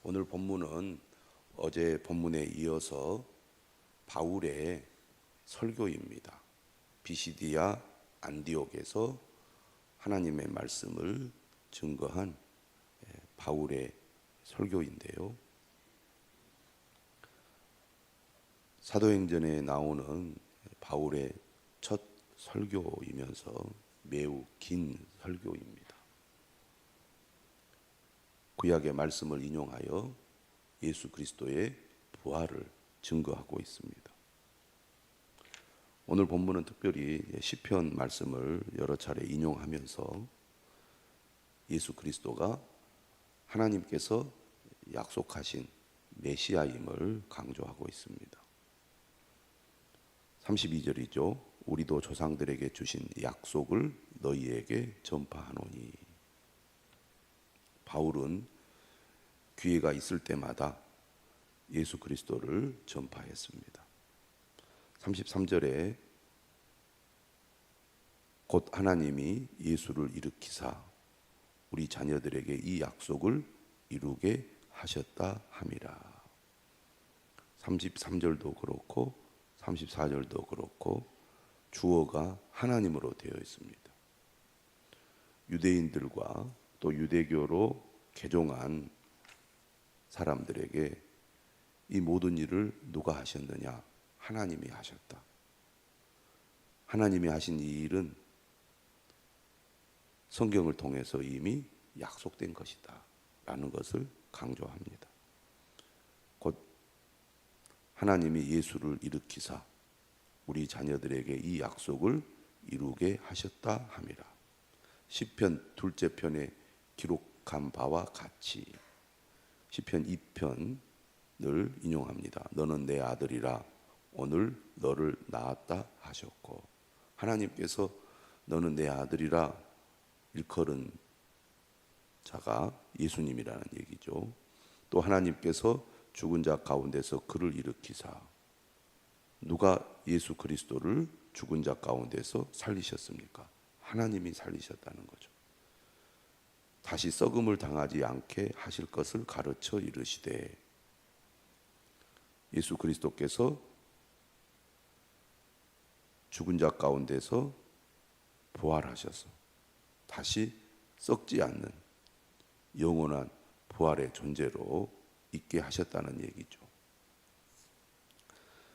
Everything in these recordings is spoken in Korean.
오늘 본문은 어제 본문에 이어서 바울의 설교입니다. 비시디아 안디옥에서 하나님의 말씀을 증거한 바울의 설교인데요. 사도행전에 나오는 바울의 첫 설교이면서 매우 긴 설교입니다. 구약의 말씀을 인용하여 예수 그리스도의 부활을 증거하고 있습니다. 오늘 본문은 특별히 시편 말씀을 여러 차례 인용하면서 예수 그리스도가 하나님께서 약속하신 메시아임을 강조하고 있습니다. 32절이죠. 우리도 조상들에게 주신 약속을 너희에게 전파하노니. 바울은 기회가 있을 때마다 예수 그리스도를 전파했습니다. 33절에 곧 하나님이 예수를 일으키사 우리 자녀들에게 이 약속을 이루게 하셨다 함이라. 33절도 그렇고 34절도 그렇고 주어가 하나님으로 되어 있습니다. 유대인들과 또 유대교로 개종한 사람들에게 이 모든 일을 누가 하셨느냐? 하나님이 하셨다. 하나님이 하신 이 일은 성경을 통해서 이미 약속된 것이다 라는 것을 강조합니다. 곧 하나님이 예수를 일으키사 우리 자녀들에게 이 약속을 이루게 하셨다 함이라. 시편 둘째 편에 기록한 바와 같이 시편 2편을 인용합니다. 너는 내 아들이라 오늘 너를 낳았다 하셨고, 하나님께서 너는 내 아들이라 일컬은 자가 예수님이라는 얘기죠. 또 하나님께서 죽은 자 가운데서 그를 일으키사, 누가 예수 그리스도를 죽은 자 가운데서 살리셨습니까? 하나님이 살리셨다는 거죠. 다시 썩음을 당하지 않게 하실 것을 가르쳐 이르시되, 예수 그리스도께서 죽은 자 가운데서 부활하셔서 다시 썩지 않는 영원한 부활의 존재로 있게 하셨다는 얘기죠.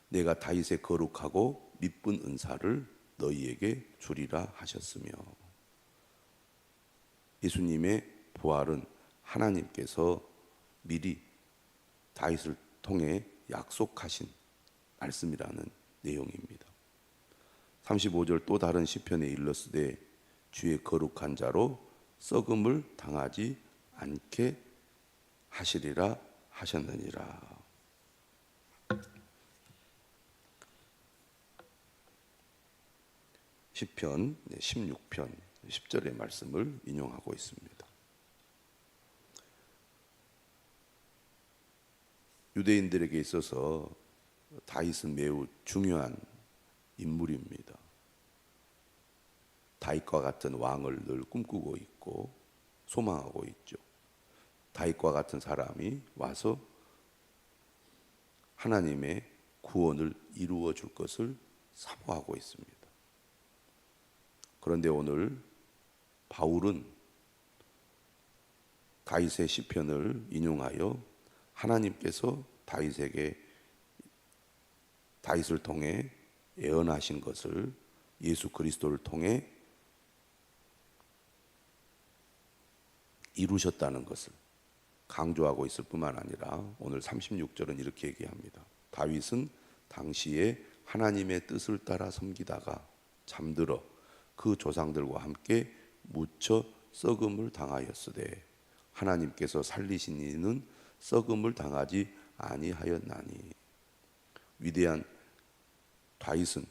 내가 다윗의 거룩하고 미쁜 은사를 너희에게 주리라 하셨으며, 예수님의 부활은 하나님께서 미리 다윗을 통해 약속하신 말씀이라는 내용입니다. 35절 또 다른 시편에 일렀으되 주의 거룩한 자로 썩음을 당하지 않게 하시리라 하셨느니라. 시편 16편 10절의 말씀을 인용하고 있습니다. 유대인들에게 있어서 다윗은 매우 중요한 인물입니다. 다윗과 같은 왕을 늘 꿈꾸고 있고 소망하고 있죠. 다윗과 같은 사람이 와서 하나님의 구원을 이루어 줄 것을 사모하고 있습니다. 그런데 오늘 바울은 다윗의 시편을 인용하여 하나님께서 다윗을 통해 예언하신 것을 예수 그리스도를 통해 이루셨다는 것을 강조하고 있을 뿐만 아니라 오늘 36절은 이렇게 얘기합니다. 다윗은 당시에 하나님의 뜻을 따라 섬기다가 잠들어 그 조상들과 함께 묻혀 썩음을 당하였으되 하나님께서 살리신 이는 썩음을 당하지 아니하였나니. 위대한 다윗은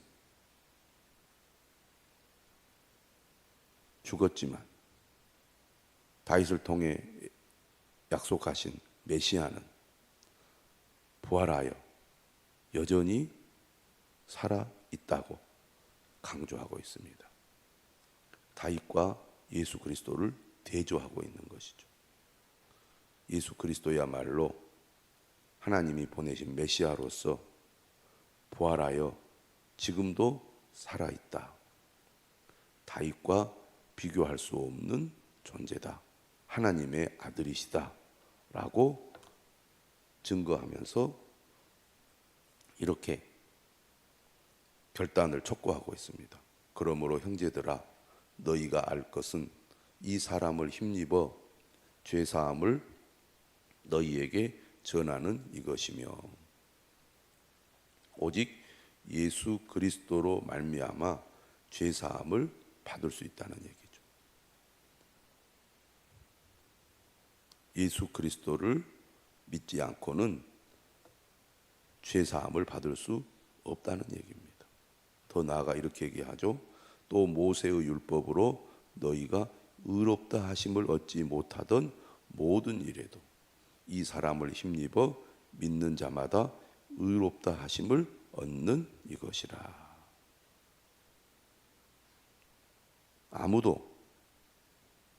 죽었지만 다윗을 통해 약속하신 메시아는 부활하여 여전히 살아 있다고 강조하고 있습니다. 다윗과 예수 그리스도를 대조하고 있는 것이죠. 예수 그리스도야말로 하나님이 보내신 메시아로서 부활하여 지금도 살아있다. 다윗과 비교할 수 없는 존재다. 하나님의 아들이시다. 라고 증거하면서 이렇게 결단을 촉구하고 있습니다. 그러므로 형제들아, 너희가 알 것은 이 사람을 힘입어 죄사함을 너희에게 전하는 이것이며, 오직 예수 그리스도로 말미암아 죄사함을 받을 수 있다는 얘기죠. 예수 그리스도를 믿지 않고는 죄사함을 받을 수 없다는 얘기입니다. 더 나아가 이렇게 얘기하죠. 또 모세의 율법으로 너희가 의롭다 하심을 얻지 못하던 모든 일에도 이 사람을 힘입어 믿는 자마다 의롭다 하심을 얻는 이것이라. 아무도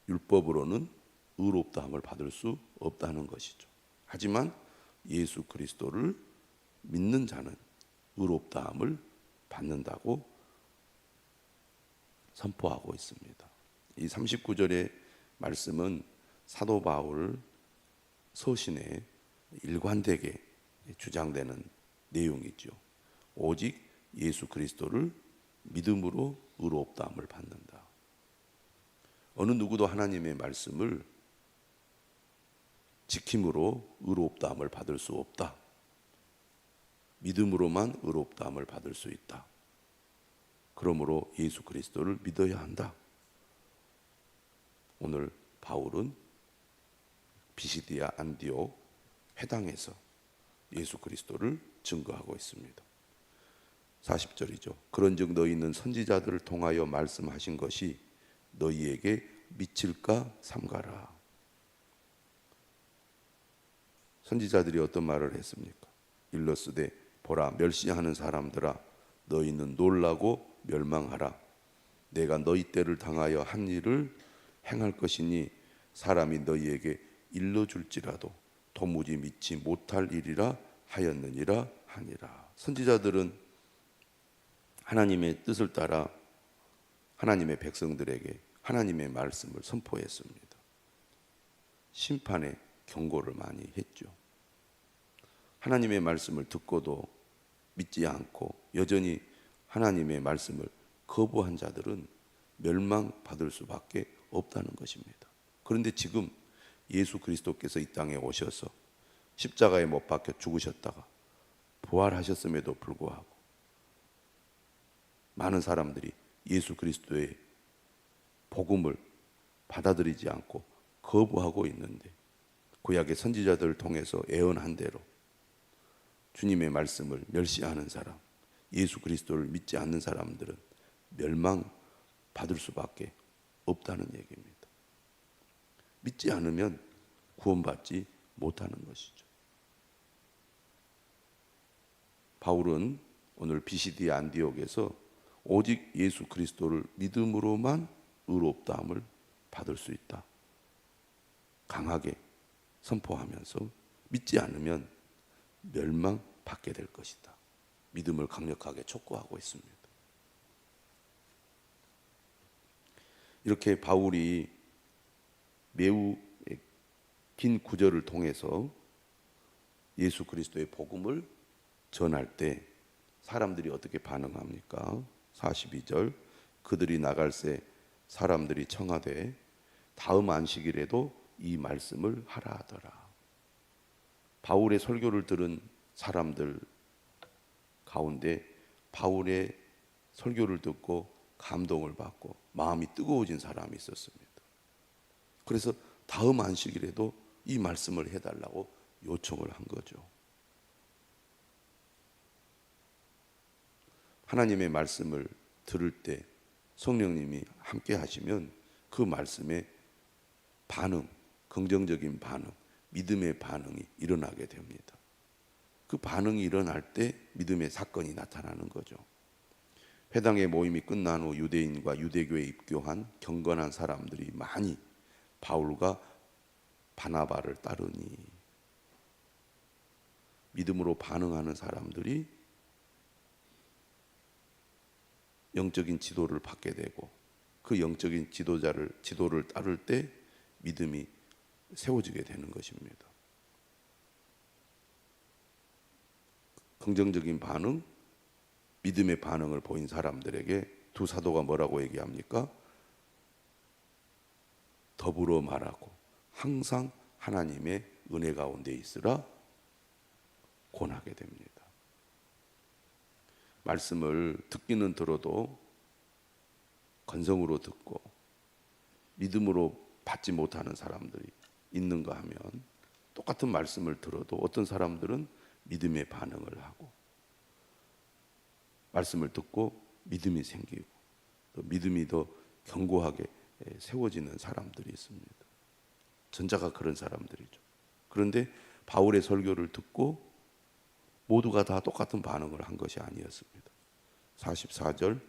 율법으로는 의롭다함을 받을 수 없다는 것이죠. 하지만 예수 그리스도를 믿는 자는 의롭다함을 받는다고 선포하고 있습니다. 이 39절의 말씀은 사도 바울 서신에 일관되게 주장되는 내용이죠. 오직 예수 그리스도를 믿음으로 의롭다함을 받는다. 어느 누구도 하나님의 말씀을 지킴으로 의롭다함을 받을 수 없다. 믿음으로만 의롭다함을 받을 수 있다. 그러므로 예수 그리스도를 믿어야 한다. 오늘 바울은 비시디아 안디옥 회당에서 예수 그리스도를 증거하고 있습니다. 40절이죠. 그런즉 너희는 선지자들을 통하여 말씀하신 것이 너희에게 미칠까 삼가라. 선지자들이 어떤 말을 했습니까? 일러스되 보라, 멸시하는 사람들아, 너희는 놀라고 멸망하라. 내가 너희 때를 당하여 한 일을 행할 것이니 사람이 너희에게 일러줄지라도 도무지 믿지 못할 일이라 하였느니라 하니라. 선지자들은 하나님의 뜻을 따라 하나님의 백성들에게 하나님의 말씀을 선포했습니다. 심판의 경고를 많이 했죠. 하나님의 말씀을 듣고도 믿지 않고 여전히 하나님의 말씀을 거부한 자들은 멸망받을 수밖에 없다는 것입니다. 그런데 지금 예수 그리스도께서 이 땅에 오셔서 십자가에 못 박혀 죽으셨다가 부활하셨음에도 불구하고 많은 사람들이 예수 그리스도의 복음을 받아들이지 않고 거부하고 있는데, 구약의 선지자들을 통해서 예언한 대로 주님의 말씀을 멸시하는 사람, 예수 그리스도를 믿지 않는 사람들은 멸망받을 수밖에 없다는 얘기입니다. 믿지 않으면 구원받지 못하는 것이죠. 바울은 오늘 비시디 안디옥에서 오직 예수 그리스도를 믿음으로만 의롭다함을 받을 수 있다. 강하게 선포하면서 믿지 않으면 멸망받게 될 것이다. 믿음을 강력하게 촉구하고 있습니다. 이렇게 바울이 매우 긴 구절을 통해서 예수 그리스도의 복음을 전할 때 사람들이 어떻게 반응합니까? 42절, 그들이 나갈새 사람들이 청하되 다음 안식일에도 이 말씀을 하라 하더라. 바울의 설교를 들은 사람들 가운데 바울의 설교를 듣고 감동을 받고 마음이 뜨거워진 사람이 있었습니다. 그래서 다음 안식일에도 이 말씀을 해달라고 요청을 한 거죠. 하나님의 말씀을 들을 때 성령님이 함께 하시면 그 말씀에 반응, 긍정적인 반응, 믿음의 반응이 일어나게 됩니다. 그 반응이 일어날 때 믿음의 사건이 나타나는 거죠. 회당의 모임이 끝난 후 유대인과 유대교에 입교한 경건한 사람들이 많이 바울과 바나바를 따르니. 믿음으로 반응하는 사람들이 영적인 지도를 받게 되고 그 영적인 지도를 따를 때 믿음이 세워지게 되는 것입니다. 긍정적인 반응, 믿음의 반응을 보인 사람들에게 두 사도가 뭐라고 얘기합니까? 더불어 말하고 항상 하나님의 은혜 가운데 있으라 권하게 됩니다. 말씀을 듣기는 들어도 건성으로 듣고 믿음으로 받지 못하는 사람들이 있는가 하면 똑같은 말씀을 들어도 어떤 사람들은 믿음의 반응을 하고 말씀을 듣고 믿음이 생기고 또 믿음이 더 견고하게 세워지는 사람들이 있습니다. 전자가 그런 사람들이죠. 그런데 바울의 설교를 듣고 모두가 다 똑같은 반응을 한 것이 아니었습니다. 44절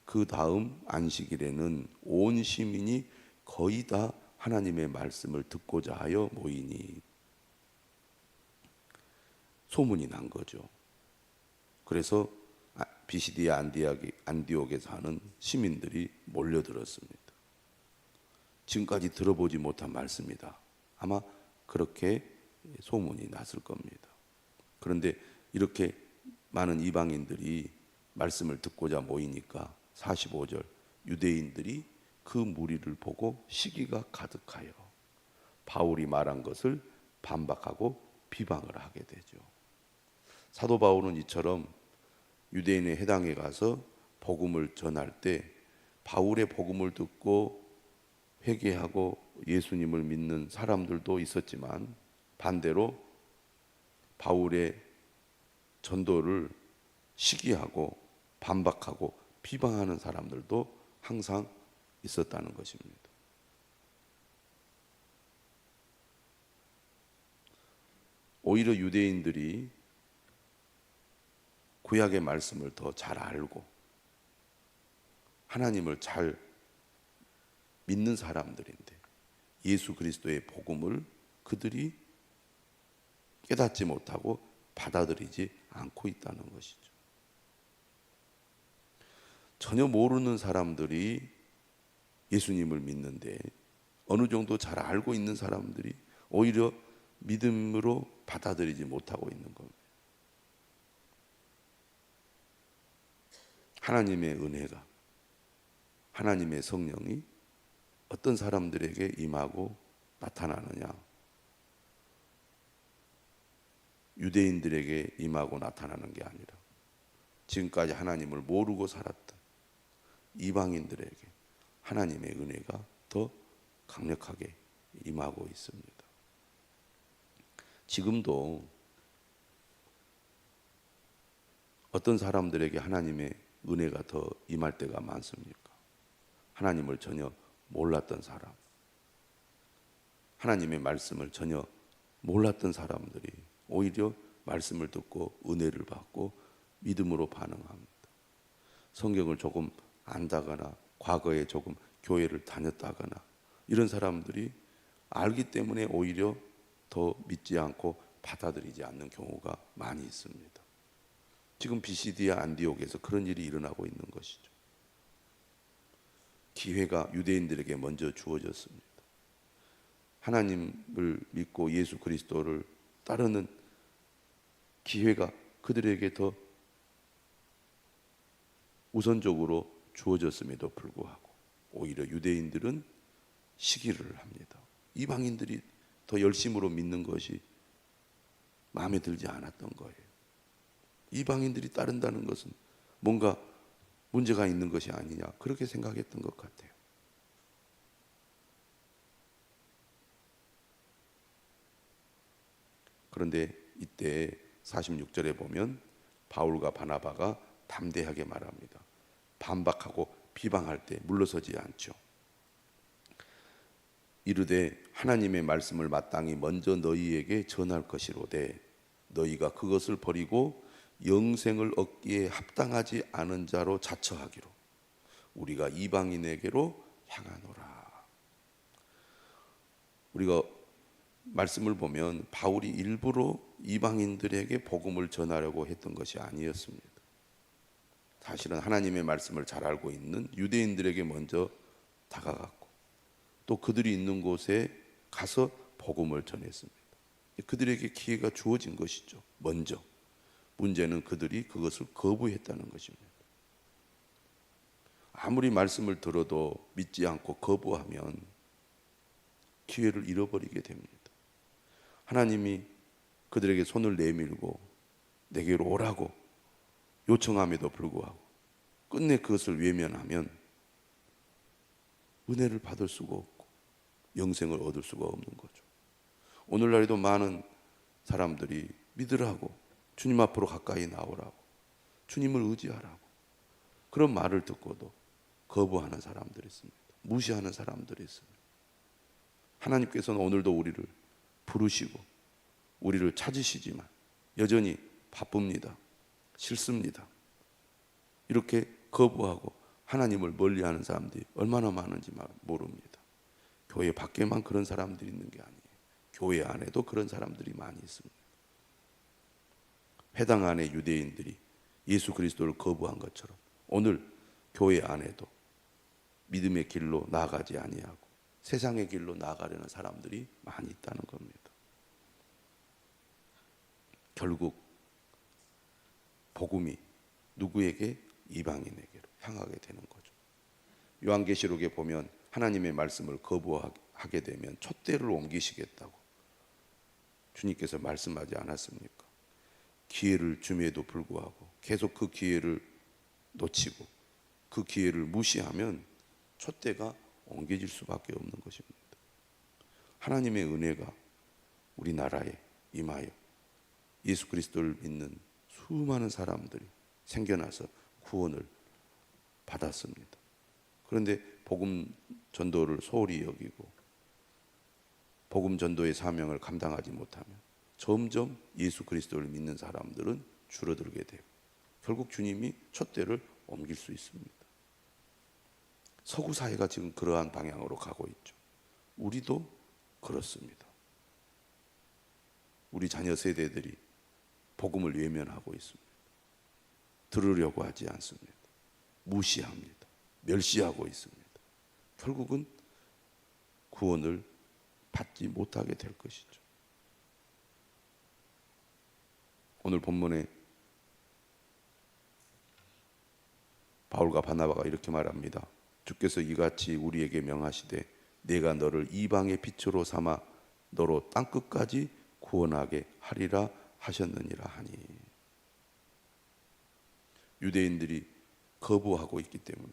그 다음 안식일에는 온 시민이 거의 다 하나님의 말씀을 듣고자 하여 모이니 소문이 난 거죠. 그래서 비시디아 안디옥에 사는 시민들이 몰려들었습니다. 지금까지 들어보지 못한 말씀이다. 아마 그렇게 소문이 났을 겁니다. 그런데 이렇게 많은 이방인들이 말씀을 듣고자 모이니까 45절 유대인들이 그 무리를 보고 시기가 가득하여 바울이 말한 것을 반박하고 비방을 하게 되죠. 사도 바울은 이처럼 유대인의 회당에 가서 복음을 전할 때 바울의 복음을 듣고 회개하고 예수님을 믿는 사람들도 있었지만 반대로 바울의 전도를 시기하고 반박하고 비방하는 사람들도 항상 있었다는 것입니다. 오히려 유대인들이 구약의 말씀을 더 잘 알고 하나님을 잘 믿는 사람들인데 예수 그리스도의 복음을 그들이 깨닫지 못하고 받아들이지 않고 있다는 것이죠. 전혀 모르는 사람들이 예수님을 믿는데 어느 정도 잘 알고 있는 사람들이 오히려 믿음으로 받아들이지 못하고 있는 겁니다. 하나님의 은혜가, 하나님의 성령이 어떤 사람들에게 임하고 나타나느냐? 유대인들에게 임하고 나타나는 게 아니라 지금까지 하나님을 모르고 살았던 이방인들에게 하나님의 은혜가 더 강력하게 임하고 있습니다. 지금도 어떤 사람들에게 하나님의 은혜가 더 임할 때가 많습니까? 하나님을 전혀 몰랐던 사람, 하나님의 말씀을 전혀 몰랐던 사람들이 오히려 말씀을 듣고 은혜를 받고 믿음으로 반응합니다. 성경을 조금 안다거나 과거에 조금 교회를 다녔다거나 이런 사람들이 알기 때문에 오히려 더 믿지 않고 받아들이지 않는 경우가 많이 있습니다. 지금 비시디아 안디옥에서 그런 일이 일어나고 있는 것이죠. 기회가 유대인들에게 먼저 주어졌습니다. 하나님을 믿고 예수 그리스도를 따르는 기회가 그들에게 더 우선적으로 주어졌음에도 불구하고 오히려 유대인들은 시기를 합니다. 이방인들이 더 열심으로 믿는 것이 마음에 들지 않았던 거예요. 이방인들이 따른다는 것은 뭔가 문제가 있는 것이 아니냐 그렇게 생각했던 것 같아요. 그런데 이때 46절에 보면 바울과 바나바가 담대하게 말합니다. 반박하고 비방할 때 물러서지 않죠. 이르되 하나님의 말씀을 마땅히 먼저 너희에게 전할 것이로되 너희가 그것을 버리고 영생을 얻기에 합당하지 않은 자로 자처하기로 우리가 이방인에게로 향하노라. 우리가 말씀을 보면 바울이 일부러 이방인들에게 복음을 전하려고 했던 것이 아니었습니다. 사실은 하나님의 말씀을 잘 알고 있는 유대인들에게 먼저 다가갔고 또 그들이 있는 곳에 가서 복음을 전했습니다. 그들에게 기회가 주어진 것이죠. 먼저. 문제는 그들이 그것을 거부했다는 것입니다. 아무리 말씀을 들어도 믿지 않고 거부하면 기회를 잃어버리게 됩니다. 하나님이 그들에게 손을 내밀고 내게로 오라고 요청함에도 불구하고 끝내 그것을 외면하면 은혜를 받을 수가 없고 영생을 얻을 수가 없는 거죠. 오늘날에도 많은 사람들이 믿으라고, 주님 앞으로 가까이 나오라고, 주님을 의지하라고 그런 말을 듣고도 거부하는 사람들이 있습니다. 무시하는 사람들이 있습니다. 하나님께서는 오늘도 우리를 부르시고 우리를 찾으시지만 여전히 바쁩니다. 싫습니다. 이렇게 거부하고 하나님을 멀리하는 사람들이 얼마나 많은지 모릅니다. 교회 밖에만 그런 사람들이 있는 게 아니에요. 교회 안에도 그런 사람들이 많이 있습니다. 회당 안에 유대인들이 예수 그리스도를 거부한 것처럼 오늘 교회 안에도 믿음의 길로 나아가지 아니하고 세상의 길로 나아가려는 사람들이 많이 있다는 겁니다. 결국 복음이 누구에게? 이방인에게로 향하게 되는 거죠. 요한계시록에 보면 하나님의 말씀을 거부하게 되면 촛대를 옮기시겠다고 주님께서 말씀하지 않았습니까? 기회를 줌에도 불구하고 계속 그 기회를 놓치고 그 기회를 무시하면 촛대가 옮겨질 수밖에 없는 것입니다. 하나님의 은혜가 우리나라에 임하여 예수 그리스도를 믿는 수많은 사람들이 생겨나서 구원을 받았습니다. 그런데 복음 전도를 소홀히 여기고 복음 전도의 사명을 감당하지 못하면 점점 예수 그리스도를 믿는 사람들은 줄어들게 되고 결국 주님이 촛대를 옮길 수 있습니다. 서구 사회가 지금 그러한 방향으로 가고 있죠. 우리도 그렇습니다. 우리 자녀 세대들이 복음을 외면하고 있습니다. 들으려고 하지 않습니다. 무시합니다. 멸시하고 있습니다. 결국은 구원을 받지 못하게 될 것이죠. 오늘 본문에 바울과 바나바가 이렇게 말합니다. 주께서 이같이 우리에게 명하시되 내가 너를 이방의 빛으로 삼아 너로 땅끝까지 구원하게 하리라 하셨느니라 하니. 유대인들이 거부하고 있기 때문에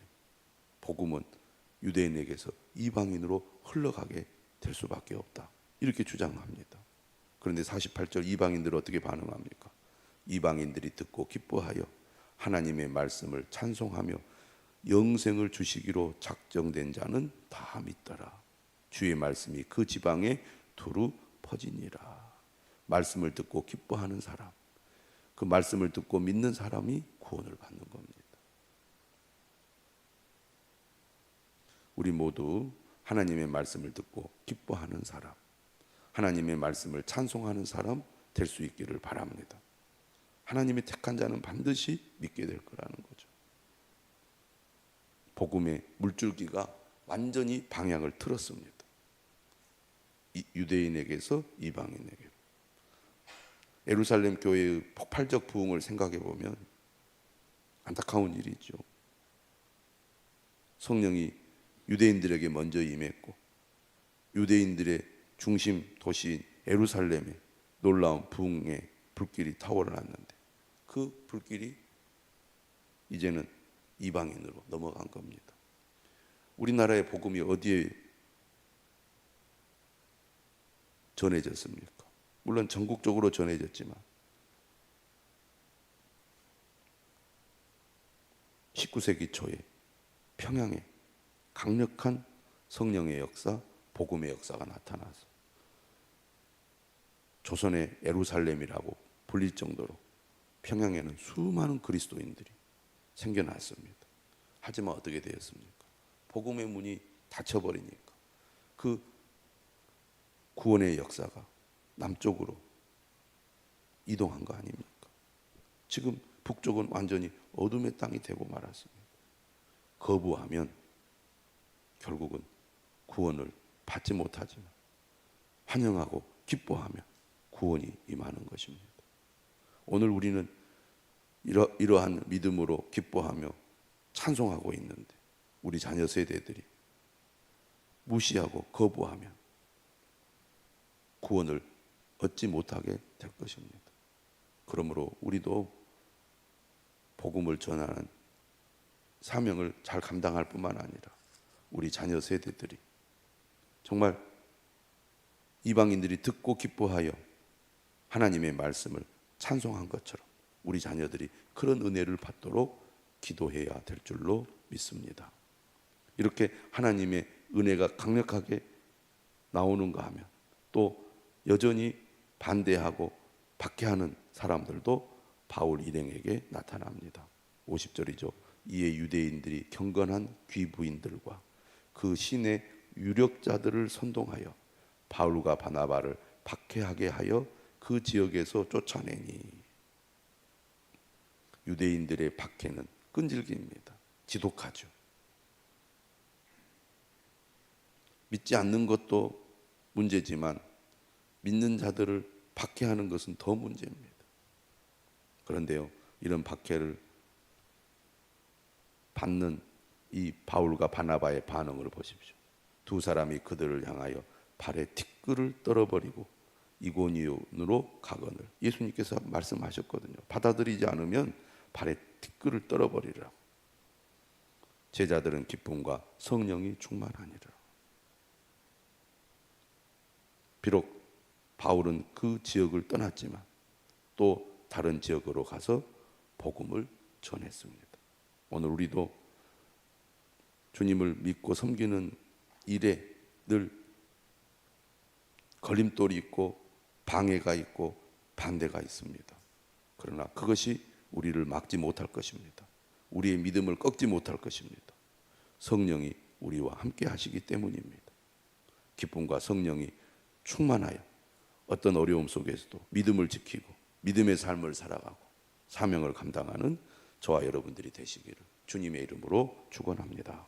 복음은 유대인에게서 이방인으로 흘러가게 될 수밖에 없다. 이렇게 주장합니다. 그런데 48절 이방인들은 어떻게 반응합니까? 이방인들이 듣고 기뻐하여 하나님의 말씀을 찬송하며 영생을 주시기로 작정된 자는 다 믿더라. 주의 말씀이 그 지방에 두루 퍼지니라. 말씀을 듣고 기뻐하는 사람, 그 말씀을 듣고 믿는 사람이 구원을 받는 겁니다. 우리 모두 하나님의 말씀을 듣고 기뻐하는 사람, 하나님의 말씀을 찬송하는 사람 될 수 있기를 바랍니다. 하나님의 택한 자는 반드시 믿게 될 거라는 거죠. 복음의 물줄기가 완전히 방향을 틀었습니다. 유대인에게서 이방인에게로. 예루살렘 교회의 폭발적 부흥을 생각해 보면 안타까운 일이죠. 성령이 유대인들에게 먼저 임했고 유대인들의 중심 도시인 예루살렘에 놀라운 부흥의 불길이 타오르났는데 그 불길이 이제는 이방인으로 넘어간 겁니다. 우리나라의 복음이 어디에 전해졌습니까? 물론 전국적으로 전해졌지만 19세기 초에 평양에 강력한 성령의 역사, 복음의 역사가 나타나서 조선의 예루살렘이라고 불릴 정도로 평양에는 수많은 그리스도인들이 생겨났습니다. 하지만 어떻게 되었습니까? 복음의 문이 닫혀버리니까 그 구원의 역사가 남쪽으로 이동한 거 아닙니까? 지금 북쪽은 완전히 어둠의 땅이 되고 말았습니다. 거부하면 결국은 구원을 받지 못하지만 환영하고 기뻐하며 구원이 임하는 것입니다. 오늘 우리는 이러한 믿음으로 기뻐하며 찬송하고 있는데 우리 자녀 세대들이 무시하고 거부하면 구원을 얻지 못하게 될 것입니다. 그러므로 우리도 복음을 전하는 사명을 잘 감당할 뿐만 아니라 우리 자녀 세대들이 정말 이방인들이 듣고 기뻐하여 하나님의 말씀을 찬송한 것처럼 우리 자녀들이 그런 은혜를 받도록 기도해야 될 줄로 믿습니다. 이렇게 하나님의 은혜가 강력하게 나오는가 하면 또 여전히 반대하고 박해하는 사람들도 바울 일행에게 나타납니다. 50절이죠. 이에 유대인들이 경건한 귀부인들과 그 신의 유력자들을 선동하여 바울과 바나바를 박해하게 하여 그 지역에서 쫓아내니. 유대인들의 박해는 끈질깁니다. 지독하죠. 믿지 않는 것도 문제지만 믿는 자들을 박해하는 것은 더 문제입니다. 그런데요, 이런 박해를 받는 이 바울과 바나바의 반응을 보십시오. 두 사람이 그들을 향하여 발에 티끌을 떨어버리고 이고니온으로 가거늘. 예수님께서 말씀하셨거든요. 받아들이지 않으면 발에 티끌을 떨어버리라. 제자들은 기쁨과 성령이 충만하니라. 비록 바울은 그 지역을 떠났지만 또 다른 지역으로 가서 복음을 전했습니다. 오늘 우리도 주님을 믿고 섬기는 일에 늘 걸림돌이 있고 방해가 있고 반대가 있습니다. 그러나 그것이 우리를 막지 못할 것입니다. 우리의 믿음을 꺾지 못할 것입니다. 성령이 우리와 함께 하시기 때문입니다. 기쁨과 성령이 충만하여 어떤 어려움 속에서도 믿음을 지키고 믿음의 삶을 살아가고 사명을 감당하는 저와 여러분들이 되시기를 주님의 이름으로 축원합니다.